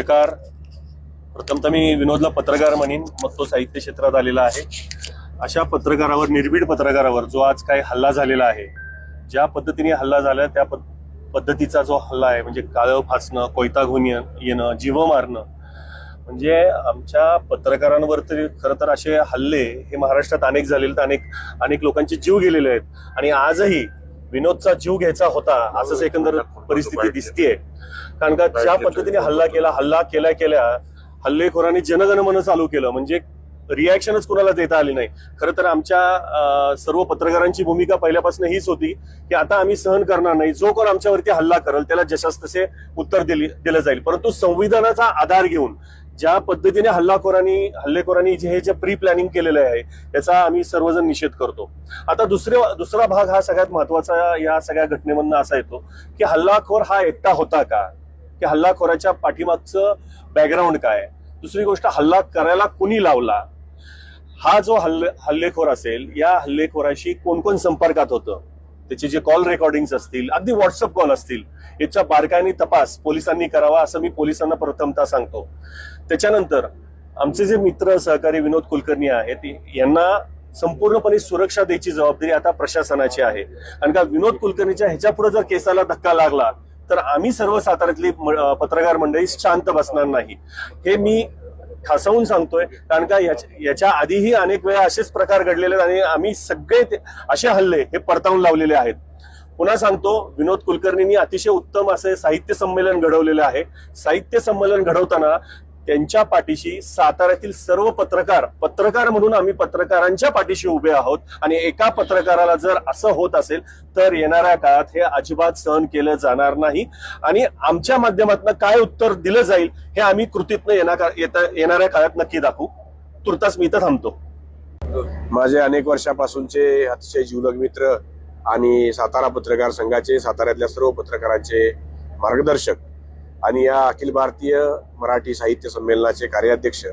पत्रकार, प्रथमतः मी विनोदला पत्रकार म्हणेन, मग तो साहित्य क्षेत्रात आलेला आहे. अशा पत्रकारावर, निर्भीड पत्रकारावर जो आज काही हल्ला झालेला आहे, ज्या पद्धतीने हल्ला झाला त्या पद्धतीचा जो हल्ला आहे, म्हणजे काळं फासणं, कोयता घेऊन येणं, जीव मारणं, म्हणजे आमच्या पत्रकारांवर तरी खरं तर असे हल्ले हे महाराष्ट्रात अनेक झालेले, तर अनेक लोकांचे जीव गेलेले आहेत. आणि आजही विनोदचा जीव घ्यायचा होता असंच एकंदर परिस्थिती दिसतीये. कारण का ज्या पद्धतीने हल्ला केल्या हल्लेखोरांनी जनगणमन चालू केलं, म्हणजे रिॲक्शनच कुणाला देता आली नाही. खरं तर आमच्या सर्व पत्रकारांची भूमिका पहिल्यापासून हीच होती की आता आम्ही सहन करणार नाही, जो कोण आमच्यावरती हल्ला करेल त्याला जशास तसे उत्तर दिलं जाईल. परंतु संविधानाचा आधार घेऊन ज्या पद्धतीने हल्लेखोरांनी जे प्री प्लॅनिंग केलेलं आहे त्याचा आम्ही सर्वजण निषेध करतो. आता दुसरा भाग हा सगळ्यात महत्वाचा या सगळ्या घटनेमधून असा येतो की हल्लाखोर हा एकटा होता का, की हल्लाखोराच्या पाठीमागचं बॅकग्राऊंड काय, दुसरी गोष्ट हल्ला करायला कुणी लावला, हा जो हल्लेखोर असेल या हल्लेखोराशी कोण कोण संपर्कात होतं, त्याचे जे कॉल रेकॉर्डिंग्स असतील, अगदी व्हॉट्सअप कॉल असतील, याचा बारकाईने तपास पोलिसांनी करावा असं मी पोलिसांना प्रथमतः सांगतो. त्याच्यानंतर आमचे जे मित्र सहकारी विनोद कुलकर्णी आहेत यांना संपूर्णपणे सुरक्षा द्यायची जबाबदारी आता प्रशासनाची आहे. कारण का विनोद कुलकर्णीच्या ह्याच्या पुढे जर केसाला धक्का लागला तर आम्ही सर्व साताऱ्यातली पत्रकार मंडळी शांत बसणार नाही, हे मी ठासवून सांगतोय. कारण का याच्या आधीही अनेक वेळा असेच प्रकार घडलेले आहेत आणि आम्ही सगळे असे हल्ले हे परतावून लावलेले आहेत. पुन्हा सांगतो, विनोद कुलकर्णींनी अतिशय उत्तम असे साहित्य संमेलन घडवलेले आहे. साहित्य संमेलन घडवताना त्यांच्या पाठीशी साताऱ्यातील सर्व पत्रकार म्हणून आम्ही पत्रकारांच्या पाठीशी उभे आहोत. आणि एका पत्रकाराला जर असं होत असेल तर येणाऱ्या काळात हे अजिबात सहन केलं जाणार नाही. आणि आमच्या माध्यमातून काय उत्तर दिलं जाईल हे आम्ही कृतीतनं येणाऱ्या काळात नक्की दाखवू. तुर्तास मी इथं थांबतो. माझे अनेक वर्षापासूनचे अतिशय जीवलग मित्र आणि सातारा पत्रकार संघाचे, साताऱ्यातल्या सर्व पत्रकारांचे मार्गदर्शक आणि या अखिल भारतीय मराठी साहित्य संमेलनाचे कार्याध्यक्ष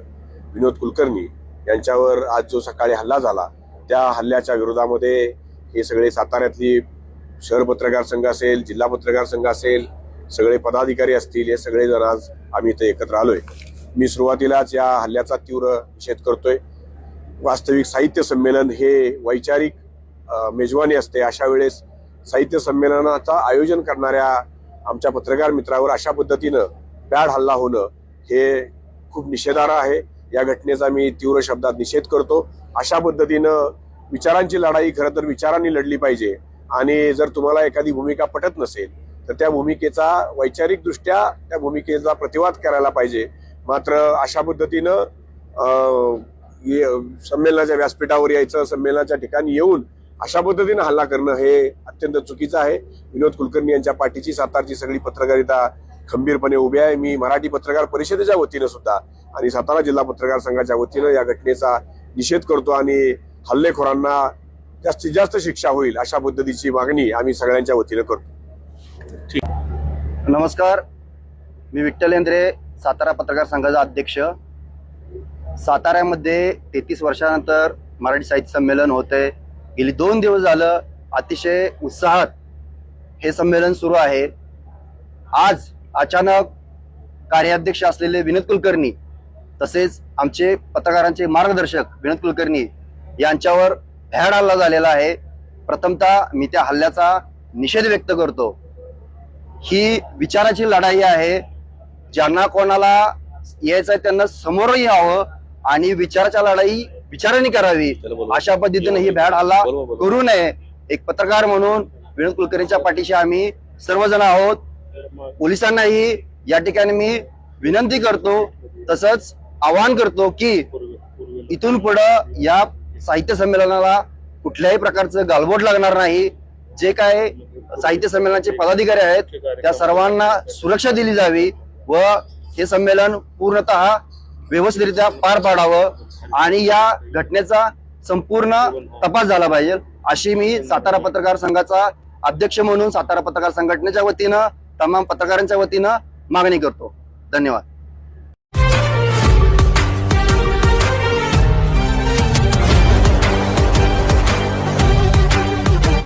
विनोद कुलकर्णी यांच्यावर आज जो सकाळी हल्ला झाला त्या हल्ल्याच्या विरोधामध्ये हे सगळे साताऱ्यातली शहर पत्रकार संघ असेल, जिल्हा पत्रकार संघ असेल, सगळे पदाधिकारी असतील, हे सगळे जण आज आम्ही इथे एकत्र आलोय. मी सुरुवातीलाच या हल्ल्याचा तीव्र निषेध करतोय. वास्तविक साहित्य संमेलन हे वैचारिक मेजवानी असते. अशा वेळेस साहित्य संमेलनाचं आयोजन करणाऱ्या आमच्या पत्रकार मित्रावर अशा पद्धतीनं बॅड हल्ला होणं हे खूप निषेधार्ह आहे. या घटनेचा मी तीव्र शब्दात निषेध करतो. अशा पद्धतीनं विचारांची लढाई खरं तर विचारांनी लढली पाहिजे. आणि जर तुम्हाला एखादी भूमिका पटत नसेल तर त्या भूमिकेचा वैचारिक दृष्ट्या त्या भूमिकेचा प्रतिवाद करायला पाहिजे. मात्र अशा पद्धतीनं संमेलनाच्या व्यासपीठावर यायचं, संमेलनाच्या ठिकाणी येऊन अशा पद्धतीने हल्ला करणं हे अत्यंत चुकीचं आहे. विनोद कुलकर्णी यांच्या पाठीची सातारची सगळी पत्रकारिता खंबीरपणे उभी आहे. मी मराठी पत्रकार परिषदेच्या वतीनं सुद्धा आणि सातारा जिल्हा पत्रकार संघाच्या वतीनं या घटनेचा निषेध करतो आणि हल्लेखोरांना जास्तीत जास्त शिक्षा होईल अशा पद्धतीची मागणी आम्ही सगळ्यांच्या वतीनं करतो. नमस्कार, मी विठ्ठल लेंद्रे, सातारा पत्रकार संघाचा अध्यक्ष. साताऱ्यामध्ये 33 वर्षानंतर मराठी साहित्य संमेलन होते. गेली 2 दिवस झालं अतिशय उत्साहात हे संमेलन सुरू आहे. आज अचानक कार्याध्यक्ष असलेले विनोद कुलकर्णी तसेच आमचे पत्रकारांचे मार्गदर्शक विनोद कुलकर्णी यांच्यावर भ्याड हल्ला झालेला आहे. प्रथमतः मी त्या हल्ल्याचा निषेध व्यक्त करतो. ही विचाराची लढाई आहे. ज्यांना कोणाला यायचं आहे त्यांना समोर यावं आणि विचाराच्या लढाई विचारांनी करावी. अशा पद्धतीने ही भ्याड हल्ला करू नये. एक पत्रकार म्हणून विनोद कुलकर्णीच्या पाठीशी आम्ही सर्वजण आहोत. पोलिसांनाही या ठिकाणी मी विनंती करतो, तसंच आवाहन करतो की इथून पुढं या साहित्य संमेलनाला कुठल्याही प्रकारचं गालबोट लागणार नाही. जे काय साहित्य संमेलनाचे पदाधिकारी आहेत त्या सर्वांना सुरक्षा दिली जावी व हे संमेलन पूर्णतः व्यवस्थितरित्या पार पाडावं आणि या घटनेचा संपूर्ण तपास झाला पाहिजे अशी मी सातारा पत्रकार संघाचा अध्यक्ष म्हणून सातारा पत्रकार संघटनेच्या वतीनं तमाम पत्रकारांच्या वतीनं मागणी करतो. धन्यवाद.